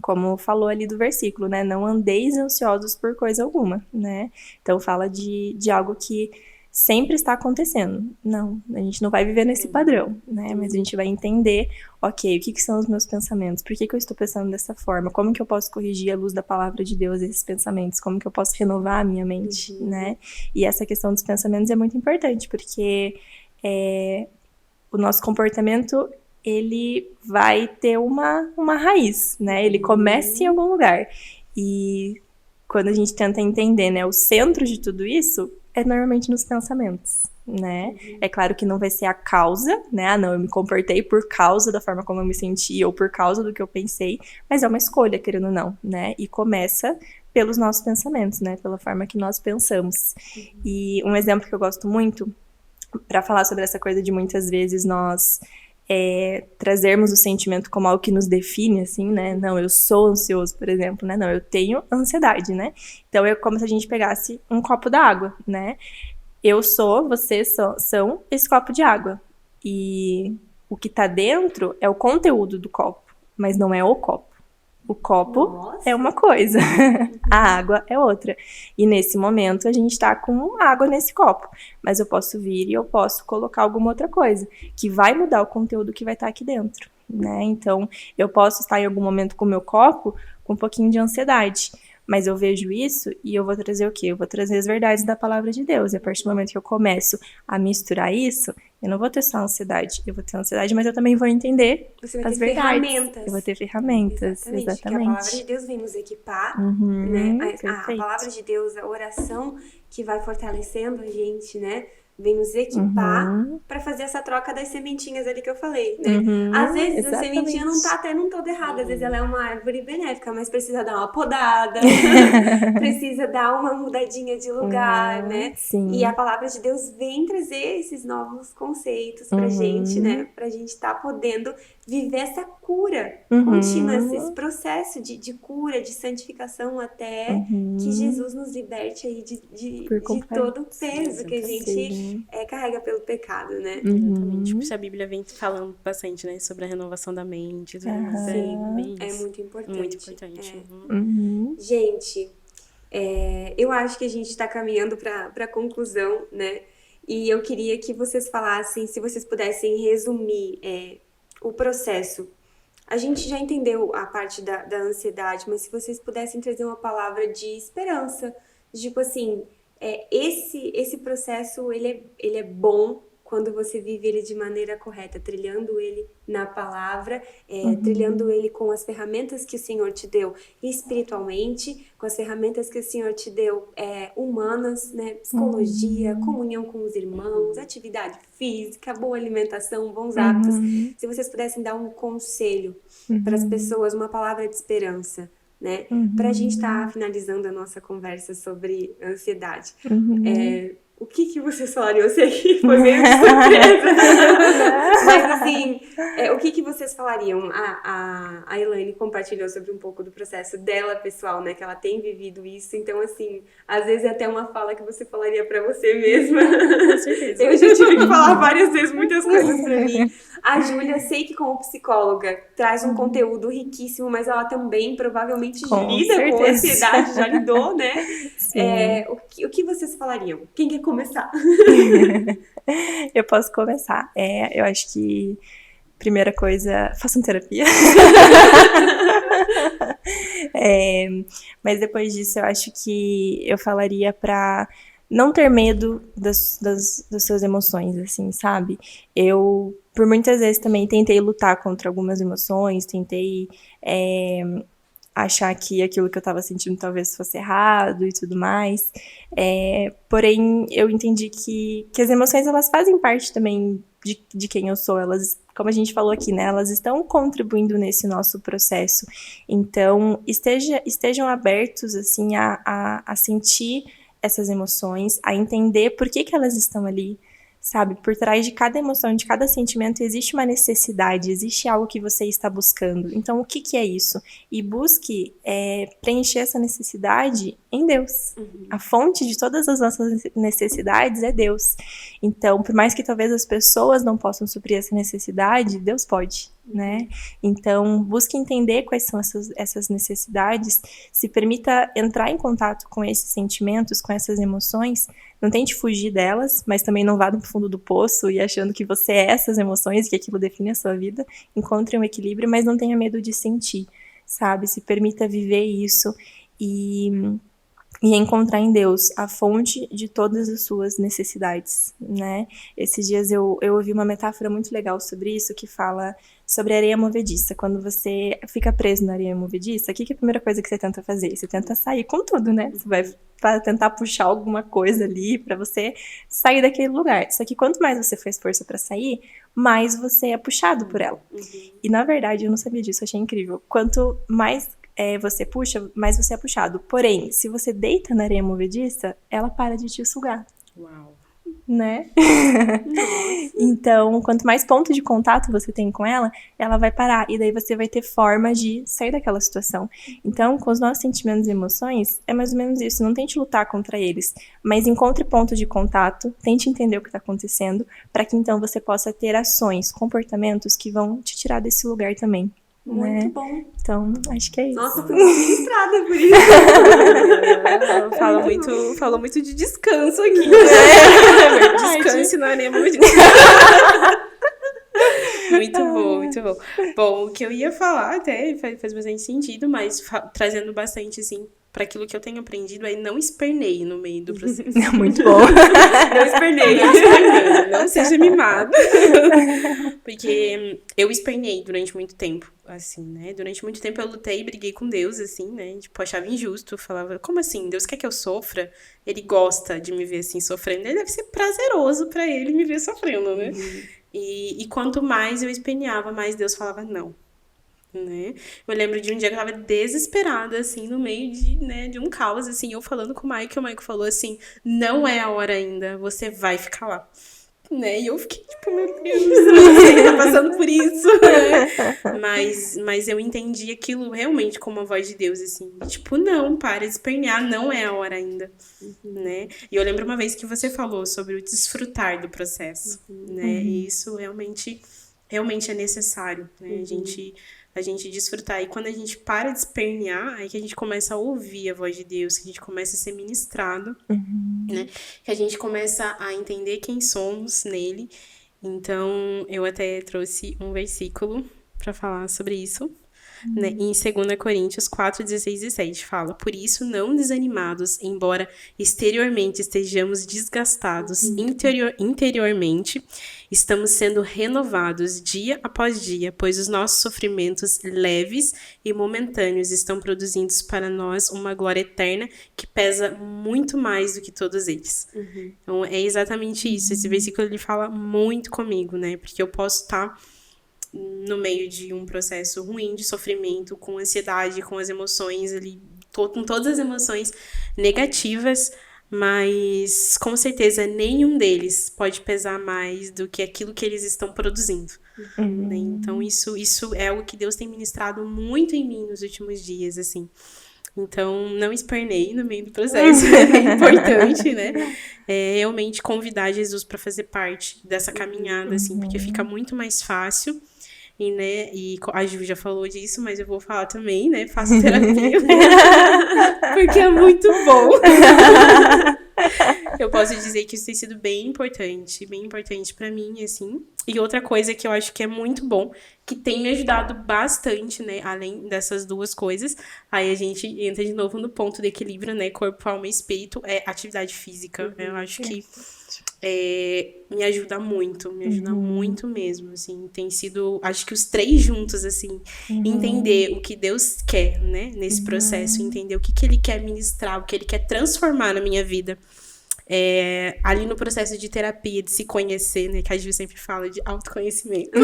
Como falou ali do versículo, né? Não andeis ansiosos por coisa alguma, né? Então fala de algo que sempre está acontecendo. Não, a gente não vai viver nesse padrão, né? Mas a gente vai entender, ok, o que são os meus pensamentos? Por que eu estou pensando dessa forma? Como que eu posso corrigir à luz da palavra de Deus esses pensamentos? Como que eu posso renovar a minha mente, né? E essa questão dos pensamentos é muito importante, porque o nosso comportamento, ele vai ter uma raiz, né? Ele começa em algum lugar. E quando a gente tenta entender, né, o centro de tudo isso, é normalmente nos pensamentos, né? É claro que não vai ser a causa, né? Ah, não, eu me comportei por causa da forma como eu me senti ou por causa do que eu pensei, mas é uma escolha, querendo ou não, né? E começa pelos nossos pensamentos, né? Pela forma que nós pensamos. E um exemplo que eu gosto muito, para falar sobre essa coisa de muitas vezes nós trazermos o sentimento como algo que nos define, assim, né? Não, eu sou ansioso, por exemplo, né? Não, eu tenho ansiedade, né? Então, é como se a gente pegasse um copo d'água, né? Eu sou, vocês são esse copo de água. E o que tá dentro é o conteúdo do copo, mas não é o copo. O copo é uma coisa, a água é outra. E nesse momento a gente tá com água nesse copo. Mas eu posso vir e eu posso colocar alguma outra coisa que vai mudar o conteúdo que vai estar aqui dentro, né? Então, eu posso estar em algum momento com o meu copo com um pouquinho de ansiedade. Mas eu vejo isso e eu vou trazer o quê? Eu vou trazer as verdades da palavra de Deus. E a partir do momento que eu começo a misturar isso, eu não vou ter só ansiedade. Eu vou ter ansiedade, mas eu também vou entender Você vai as ter verdades. ferramentas. Eu vou ter ferramentas, exatamente. Que a palavra de Deus vem nos equipar, né? A palavra de Deus, a oração que vai fortalecendo a gente, né? Vem nos equipar para fazer essa troca das sementinhas ali que eu falei, né? Às vezes exatamente. A sementinha não tá até não toda errada, às vezes ela é uma árvore benéfica, mas precisa dar uma podada, precisa dar uma mudadinha de lugar, né? Sim. E a palavra de Deus vem trazer esses novos conceitos pra gente, né? Pra gente tá podendo viver essa cura contínua, esse processo de cura, de santificação até que Jesus nos liberte aí de todo o peso que a gente carrega pelo pecado, né? Exatamente. Tipo, a Bíblia vem falando bastante, né? Sobre a renovação da mente. Sim, é muito importante. Muito importante. Gente, Eu acho que a gente está caminhando para a conclusão, né? E eu queria que vocês falassem, se vocês pudessem resumir o processo. A gente já entendeu a parte da ansiedade, mas se vocês pudessem trazer uma palavra de esperança, tipo assim, esse processo, ele é bom quando você vive ele de maneira correta, trilhando ele na palavra, trilhando ele com as ferramentas que o Senhor te deu espiritualmente, com as ferramentas que o Senhor te deu humanas, né? Psicologia, comunhão com os irmãos, atividade física, boa alimentação, bons hábitos. Se vocês pudessem dar um conselho para as pessoas, uma palavra de esperança, né? Para a gente estar finalizando a nossa conversa sobre ansiedade. O que vocês falariam? Eu sei que foi meio de surpresa. Mas assim, o que vocês falariam? A Elaine compartilhou sobre um pouco do processo dela, pessoal, né? Que ela tem vivido isso. Então, assim, às vezes é até uma fala que você falaria pra você mesma. Com certeza. Eu já tive que falar várias vezes muitas coisas pra mim. A Júlia, sei que como psicóloga, traz um conteúdo riquíssimo, mas ela também provavelmente lida com ansiedade, já lidou, né? O que vocês falariam? Quem quer começar? Eu posso começar. Eu acho que, primeira coisa, façam terapia. Mas depois disso, eu acho que eu falaria pra não ter medo das suas emoções, assim, sabe? Eu, por muitas vezes, também tentei lutar contra algumas emoções, tentei achar que aquilo que eu estava sentindo talvez fosse errado e tudo mais. Porém, eu entendi que as emoções, elas fazem parte também de quem eu sou. Elas, como a gente falou aqui, né? Elas estão contribuindo nesse nosso processo. Então, estejam abertos, assim, a sentir essas emoções, a entender por que elas estão ali, sabe? Por trás de cada emoção, de cada sentimento, existe uma necessidade, existe algo que você está buscando. Então, o que é isso? E busque preencher essa necessidade em Deus. A fonte de todas as nossas necessidades é Deus. Então, por mais que talvez as pessoas não possam suprir essa necessidade, Deus pode, né? Então, busque entender quais são essas necessidades, se permita entrar em contato com esses sentimentos, com essas emoções. Não tente fugir delas, mas também não vá no fundo do poço e achando que você é essas emoções, que aquilo define a sua vida. Encontre um equilíbrio, mas não tenha medo de sentir, sabe? Se permita viver isso e encontrar em Deus a fonte de todas as suas necessidades, né? Esses dias eu ouvi uma metáfora muito legal sobre isso, que fala sobre areia movediça. Quando você fica preso na areia movediça, o que é a primeira coisa que você tenta fazer? Você tenta sair com tudo, né? Você vai tentar puxar alguma coisa ali pra você sair daquele lugar. Só que quanto mais você faz força pra sair, mais você é puxado por ela. E na verdade, eu não sabia disso, eu achei incrível. Quanto mais você puxa, mais você é puxado. Porém, se você deita na areia movediça, ela para de te sugar. Uau. Né? Então, quanto mais ponto de contato você tem com ela, ela vai parar. E daí você vai ter forma de sair daquela situação. Então, com os nossos sentimentos e emoções, é mais ou menos isso. Não tente lutar contra eles, mas encontre ponto de contato, tente entender o que está acontecendo, para que então você possa ter ações, comportamentos que vão te tirar desse lugar também. Muito né? bom. Então, acho que é isso. Nossa, fui ministrada por isso. Fala muito de descanso aqui. Né? Descanse na areia. Muito bom, muito bom. Bom, o que eu ia falar até faz bastante sentido, mas trazendo bastante, assim, para aquilo que eu tenho aprendido, aí não esperneie no meio do processo. Muito bom. Não esperneie, não seja mimado. Porque eu espernei durante muito tempo, assim, né? Durante muito tempo eu lutei e briguei com Deus, assim, né? Tipo, achava injusto, falava, como assim? Deus quer que eu sofra? Ele gosta de me ver assim, sofrendo. Ele deve ser prazeroso pra ele me ver sofrendo, né? E quanto mais eu esperneava, mais Deus falava não. Né? Eu lembro de um dia que eu tava desesperada, assim, no meio de um caos, assim, eu falando com o Mike falou assim, não é a hora ainda, você vai ficar lá. Né? E eu fiquei tipo, meu Deus, você tá passando por isso. Mas eu entendi aquilo realmente como a voz de Deus, assim. Tipo, não, para de espernear, não é a hora ainda. Né? E eu lembro uma vez que você falou sobre o desfrutar do processo. Né? E isso realmente é necessário. Né? A gente a gente desfrutar. E quando a gente para de espernear, aí que a gente começa a ouvir a voz de Deus, que a gente começa a ser ministrado, né? Que a gente começa a entender quem somos nele. Então, eu até trouxe um versículo para falar sobre isso. Né? Em 2 Coríntios 4, 16 e 17 fala: por isso, não desanimados, embora exteriormente estejamos desgastados, interiormente estamos sendo renovados dia após dia, pois os nossos sofrimentos leves e momentâneos estão produzindo para nós uma glória eterna que pesa muito mais do que todos eles. Então, é exatamente isso. Esse versículo ele fala muito comigo, né? Porque eu posso estar no meio de um processo ruim de sofrimento, com ansiedade, com as emoções ali, com todas as emoções negativas, mas com certeza nenhum deles pode pesar mais do que aquilo que eles estão produzindo. Né? Então isso é algo que Deus tem ministrado muito em mim nos últimos dias, assim. Então, não espernei no meio do processo, é importante, né? Realmente convidar Jesus para fazer parte dessa caminhada, assim, porque fica muito mais fácil. E a Ju já falou disso, mas eu vou falar também, né? Faço terapia. Porque é muito bom. Eu posso dizer que isso tem sido bem importante pra mim, assim. E outra coisa que eu acho que é muito bom, que tem me ajudado bastante, né? Além dessas duas coisas, aí a gente entra de novo no ponto do equilíbrio, né? Corpo, alma e espírito, é atividade física. Eu acho que me ajuda muito mesmo, assim, tem sido, acho que os três juntos, assim, entender o que Deus quer, né, nesse processo, entender o que Ele quer ministrar, o que Ele quer transformar na minha vida, ali no processo de terapia, de se conhecer, né, que a Ju sempre fala de autoconhecimento,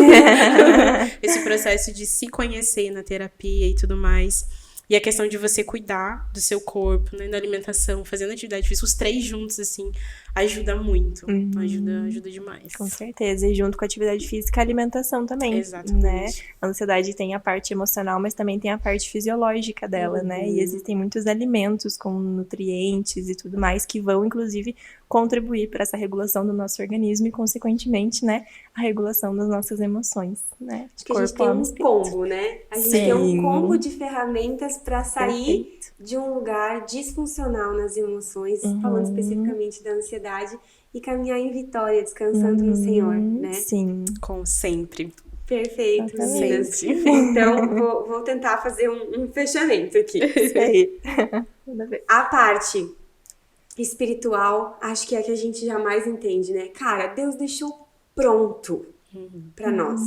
esse processo de se conhecer na terapia e tudo mais. E a questão de você cuidar do seu corpo, né, da alimentação, fazendo atividade física, os três juntos, assim, ajuda muito. Ajuda demais. Com certeza. E junto com a atividade física, a alimentação também. Exatamente. Né? A ansiedade tem a parte emocional, mas também tem a parte fisiológica dela, né? E existem muitos alimentos com nutrientes e tudo mais que vão, inclusive, contribuir para essa regulação do nosso organismo e, consequentemente, né, a regulação das nossas emoções, né? Acho que a gente tem um combo, né? A gente tem um combo de ferramentas para sair de um lugar disfuncional nas emoções, falando especificamente da ansiedade, e caminhar em vitória, descansando no Senhor, né? Sim. Com sempre. Perfeito, meninas. Então, vou tentar fazer um fechamento aqui. Isso aí. A parte espiritual, acho que é a que a gente jamais entende, né? Cara, Deus deixou pronto pra nós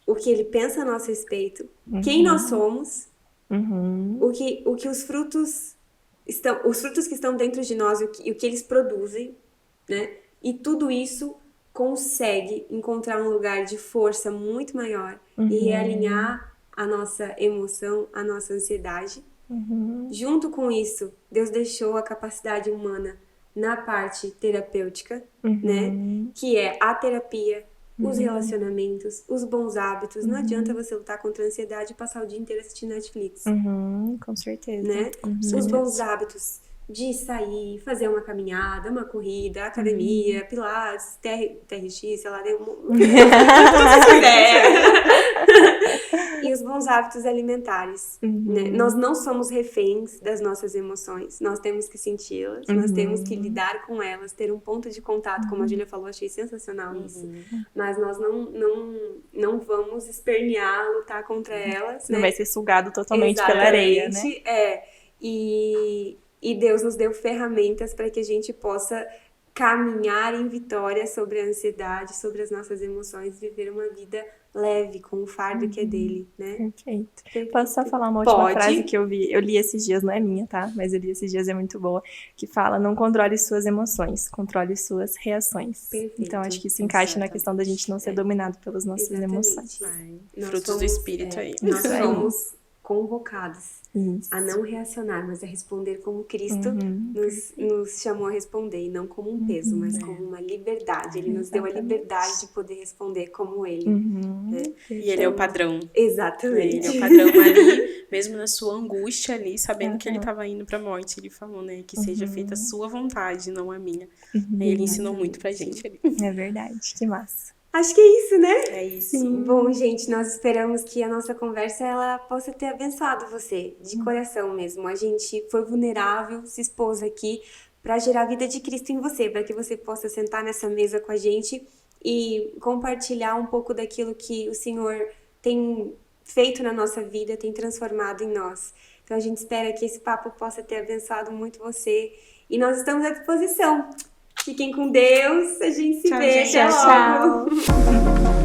o que Ele pensa a nosso respeito, quem nós somos, o que os frutos que estão dentro de nós e o que eles produzem, né? E tudo isso consegue encontrar um lugar de força muito maior e realinhar a nossa emoção, a nossa ansiedade. Junto com isso, Deus deixou a capacidade humana na parte terapêutica, né? Que é a terapia, os relacionamentos, os bons hábitos. Não adianta você lutar contra a ansiedade e passar o dia inteiro assistindo Netflix. Com certeza. Né? Os bons hábitos de sair, fazer uma caminhada, uma corrida, academia, pilates, TRX, sei lá, e os bons hábitos alimentares. Né? Nós não somos reféns das nossas emoções, nós temos que senti-las, nós temos que lidar com elas, ter um ponto de contato, como a Júlia falou, achei sensacional isso. Mas nós não vamos espernear, lutar contra elas. Não né? vai ser sugado totalmente pela areia, né? E Deus nos deu ferramentas para que a gente possa caminhar em vitória sobre a ansiedade, sobre as nossas emoções, viver uma vida leve, com o fardo que é dele, né? Perfeito. Posso só falar uma última frase que eu li esses dias, não é minha, tá? Mas eu li esses dias, é muito boa, que fala: não controle suas emoções, controle suas reações. Perfeito. Então, acho que isso encaixa na questão da gente não ser dominado pelas nossas emoções. Frutos do Espírito aí. Nós somos convocados a não reacionar, mas a responder como Cristo nos chamou a responder, e não como um peso, mas como uma liberdade. Ele nos deu a liberdade de poder responder como Ele. Né? E Ele é o padrão. Exatamente. Ele é o padrão ali, mesmo na sua angústia ali, sabendo que Ele estava indo pra morte. Ele falou, né, que seja feita a sua vontade, não a minha. Aí Ele ensinou muito pra gente ali. É verdade, que massa. Acho que é isso, né? É isso. Sim. Bom, gente, nós esperamos que a nossa conversa ela possa ter abençoado você, de coração mesmo. A gente foi vulnerável, se expôs aqui para gerar a vida de Cristo em você, para que você possa sentar nessa mesa com a gente e compartilhar um pouco daquilo que o Senhor tem feito na nossa vida, tem transformado em nós. Então a gente espera que esse papo possa ter abençoado muito você e nós estamos à disposição. Fiquem com Deus, a gente se Tchau, vê, gente. até Tchau, logo. tchau.